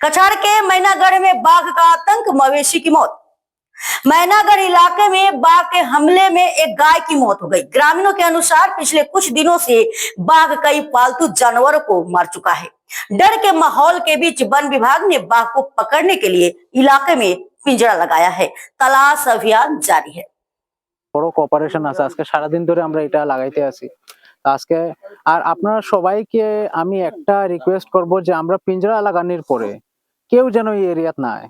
कछाड़ के मैनागढ़ में बाघ का आतंक, मवेशी की मौत। मैनागढ़ इलाके में बाघ के हमले में एक गाय की मौत हो गई। ग्रामीणों के अनुसार पिछले कुछ दिनों से बाघ कई पालतू जानवरों को मार चुका है। डर के माहौल के बीच वन विभाग ने बाघ को पकड़ने के लिए इलाके में पिंजरा लगाया है। तलाश अभियान जारी है। বড় কোঅপারেশন আছে, আজকে সারাদিন ধরে আমরা এটা লাগাইতে আছি। আজকে আর আপনারা সবাইকে আমি একটা রিকোয়েস্ট করব যে আমরা পিঞ্জরা লাগানোর পরে কেউ যেন এই এরিয়াত না আয়।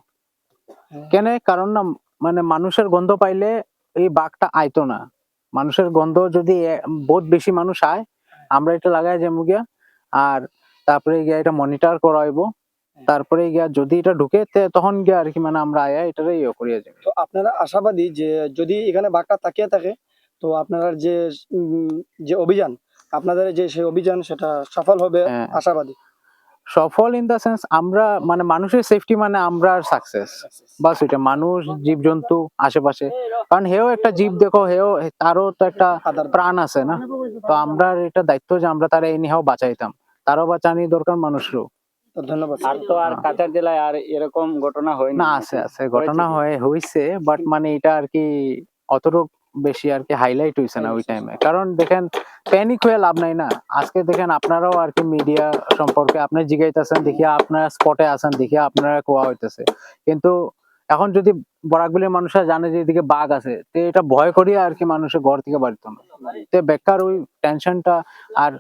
কেন? কারণ না মানে মানুষের গন্ধ পাইলে এই বাঘটা আইতো না। মানুষের গন্ধ যদি বহুত বেশি মানুষ আয়, আমরা এটা লাগাই যাবো গিয়া। আর তারপরে গিয়া এটা মনিটর করাইবো। তারপরে গিয়া যদি এটা ঢুকে তখন গিয়া আর কি মানে আমরা আয়া এটারে ইয়ে করিয়া যাবো। তো আপনারা আশাবাদী যে যদি এখানে বাঘটা তাকিয়ে থাকে তো আপনারা যে অভিযান আপনাদের যে সেই অভিযান সেটা সফল হবে আশাবাদী? সফল ইন দা সেন্স আমরা মানে মানুষের সেফটি মানে আমরা সাকসেস বাস। এটা মানুষ জীবজন্তু আশেপাশে, কারণ হেও একটা জীব, দেখো হেও তারও তো একটা প্রাণ আছে না। তো আমরা এটা দায়িত্ব যে আমরা তারা এনিহাও বাঁচাইতাম, তারও বাঁচানি দরকার মানুষেরও। ধন্যবাদ। আর তো আর কাছাড় জেলায় আর এরকম ঘটনা হয়নি না, আছে ঘটনা হয়েছে, বাট মানে এটা আর কি অতটুক বেশি আর কি হাইলাইট হয়েছে না ওই টাইমে। কারণ দেখেন প্যানিক হয়ে লাভ নাই না। আজকে দেখেন আপনারাও আর কি মিডিয়া সম্পর্কে আপনি জিগাইতেছেন, দেখিয়া আপনারা স্পটে আছেন, দেখিয়া আপনারা কোয়া হইতেছে। কিন্তু এখন যদি বরাকগুলির মানুষরা জানে যে এদিকে বাঘ আছে, তো এটা ভয় করিয়া আর কি মানুষের ঘর থেকে বাড়িত না। তো বেকার ওই টেনশনটা। আর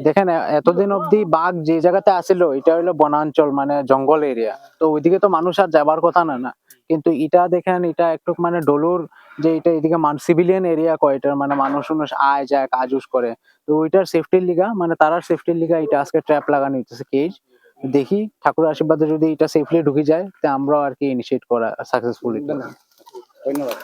দেখেন এতদিন অব্দি বাঘ যে জায়গাতে আসিল এটা হইলো বনাঞ্চল, মানে জঙ্গল এরিয়া, তো ওইদিকে তো মানুষ আর যাবার কথা না। কিন্তু এটা দেখেন এটা একটু মানে ডলুর যে এটা এদিকে সিভিলিয়ান এরিয়া কয়, এটার মানে মানুষ আয় যায় কাজ উজ করে। তো ওইটার সেফটির লিগা মানে তারার সেফটির লিগা এটা আজকে ট্র্যাপ লাগানো হইতেছে, কেজ। দেখি ঠাকুরের আশীর্বাদে যদি এটা সেফলি ঢুকে যায় তো আমরাও আর কি ইনিশিয়েট করা সাকসেসফুল। ধন্যবাদ।